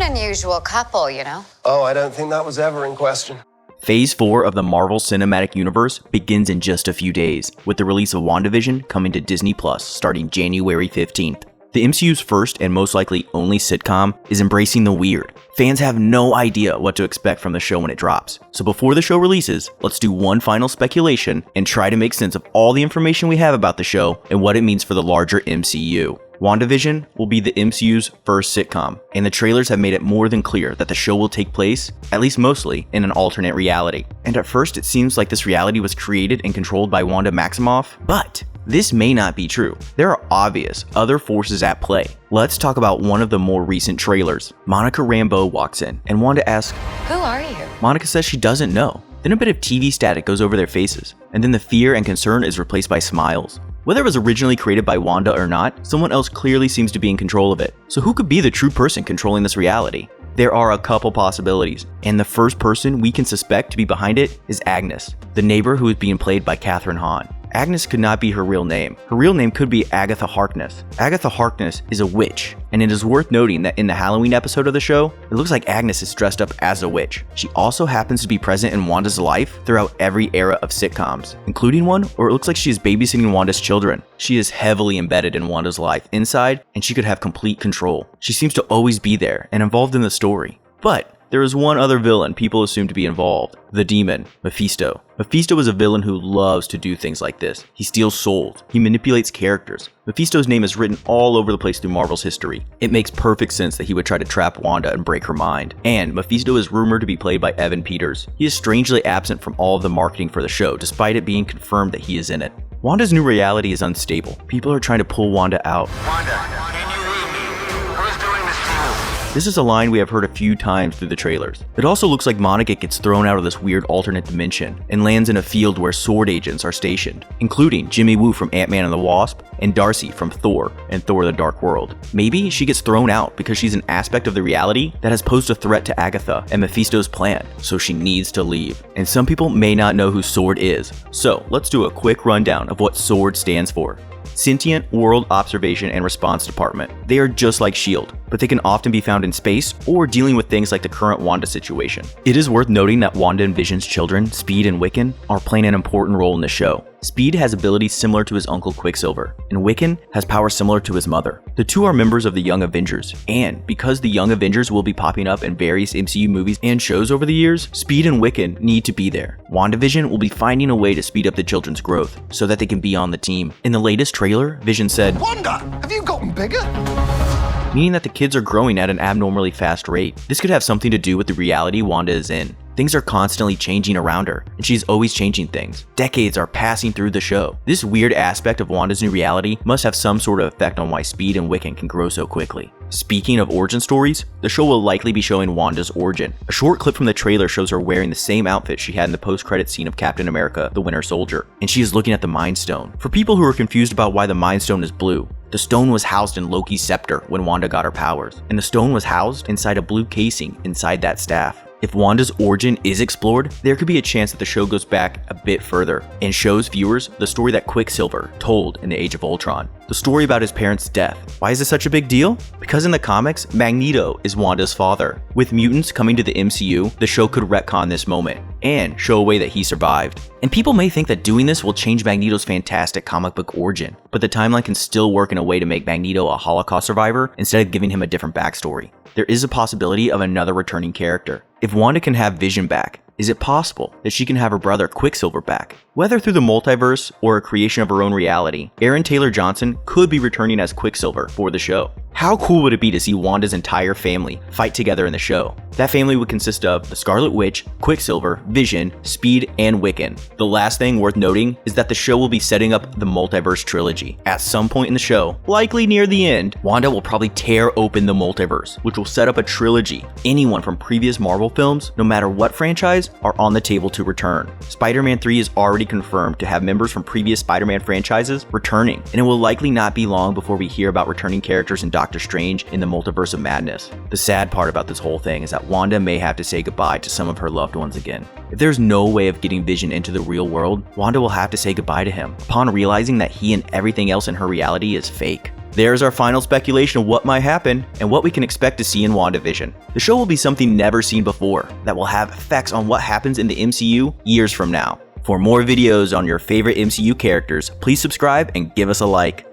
an unusual couple, you know? Oh, I don't think that was ever in question. Phase 4 of the Marvel Cinematic Universe begins in just a few days, with the release of WandaVision coming to Disney Plus starting January 15th. The MCU's first and most likely only sitcom is embracing the weird. Fans have no idea what to expect from the show when it drops. So before the show releases, let's do one final speculation and try to make sense of all the information we have about the show and what it means for the larger MCU. WandaVision will be the MCU's first sitcom, and the trailers have made it more than clear that the show will take place, at least mostly, in an alternate reality. And at first it seems like this reality was created and controlled by Wanda Maximoff, but this may not be true. There are obvious other forces at play. Let's talk about one of the more recent trailers. Monica Rambeau walks in, and Wanda asks, "Who are you?" Monica says she doesn't know. Then a bit of TV static goes over their faces, and then the fear and concern is replaced by smiles. Whether it was originally created by Wanda or not, someone else clearly seems to be in control of it. So who could be the true person controlling this reality? There are a couple possibilities, and the first person we can suspect to be behind it is Agnes, the neighbor who is being played by Kathryn Hahn. Agnes could not be her real name. Her real name could be Agatha Harkness. Agatha Harkness is a witch, and it is worth noting that in the Halloween episode of the show, it looks like Agnes is dressed up as a witch. She also happens to be present in Wanda's life throughout every era of sitcoms, including one where it looks like she is babysitting Wanda's children. She is heavily embedded in Wanda's life inside, and she could have complete control. She seems to always be there and involved in the story. But there is one other villain people assume to be involved, the demon, Mephisto. Mephisto is a villain who loves to do things like this. He steals souls. He manipulates characters. Mephisto's name is written all over the place through Marvel's history. It makes perfect sense that he would try to trap Wanda and break her mind. And Mephisto is rumored to be played by Evan Peters. He is strangely absent from all of the marketing for the show, despite it being confirmed that he is in it. Wanda's new reality is unstable. People are trying to pull Wanda out. Wanda, can you hear me? Who's doing this to you? This is a line we have heard a few times through the trailers. It also looks like Monica gets thrown out of this weird alternate dimension and lands in a field where sword agents are stationed, including Jimmy Woo from Ant-Man and the Wasp and Darcy from Thor and Thor the Dark World. Maybe she gets thrown out because she's an aspect of the reality that has posed a threat to Agatha and Mephisto's plan, so she needs to leave. And some people may not know who SWORD is, so let's do a quick rundown of what SWORD stands for. Sentient World Observation and Response Department. They are just like S.H.I.E.L.D., but they can often be found in space or dealing with things like the current Wanda situation. It is worth noting that Wanda and Vision's children, Speed and Wiccan, are playing an important role in the show. Speed has abilities similar to his uncle Quicksilver, and Wiccan has powers similar to his mother. The two are members of the Young Avengers, and because the Young Avengers will be popping up in various MCU movies and shows over the years, Speed and Wiccan need to be there. WandaVision will be finding a way to speed up the children's growth so that they can be on the team. In the latest trailer, Vision said, Wanda, have you gotten bigger? meaning that the kids are growing at an abnormally fast rate. This could have something to do with the reality Wanda is in. Things are constantly changing around her, and she's always changing things. Decades are passing through the show. This weird aspect of Wanda's new reality must have some sort of effect on why Speed and Wiccan can grow so quickly. Speaking of origin stories, the show will likely be showing Wanda's origin. A short clip from the trailer shows her wearing the same outfit she had in the post-credit scene of Captain America: The Winter Soldier, and she is looking at the Mind Stone. For people who are confused about why the Mind Stone is blue, the stone was housed in Loki's scepter when Wanda got her powers, and the stone was housed inside a blue casing inside that staff. If Wanda's origin is explored, there could be a chance that the show goes back a bit further and shows viewers the story that Quicksilver told in the Age of Ultron. The story about his parents' death. Why is this such a big deal? Because in the comics, Magneto is Wanda's father. With mutants coming to the MCU, the show could retcon this moment and show a way that he survived. And people may think that doing this will change Magneto's fantastic comic book origin, but the timeline can still work in a way to make Magneto a Holocaust survivor instead of giving him a different backstory. There is a possibility of another returning character. If Wanda can have Vision back, is it possible that she can have her brother Quicksilver back? Whether through the multiverse or a creation of her own reality, Aaron Taylor Johnson could be returning as Quicksilver for the show. How cool would it be to see Wanda's entire family fight together in the show? That family would consist of the Scarlet Witch, Quicksilver, Vision, Speed, and Wiccan. The last thing worth noting is that the show will be setting up the multiverse trilogy. At some point in the show, likely near the end, Wanda will probably tear open the multiverse, which will set up a trilogy. Anyone from previous Marvel films, no matter what franchise, are on the table to return. Spider-Man 3 is already confirmed to have members from previous Spider-Man franchises returning, and it will likely not be long before we hear about returning characters in Doctor Strange in the Multiverse of Madness. The sad part about this whole thing is that Wanda may have to say goodbye to some of her loved ones again. If there's no way of getting Vision into the real world, Wanda will have to say goodbye to him, upon realizing that he and everything else in her reality is fake. There's our final speculation of what might happen and what we can expect to see in WandaVision. The show will be something never seen before that will have effects on what happens in the MCU years from now. For more videos on your favorite MCU characters, please subscribe and give us a like.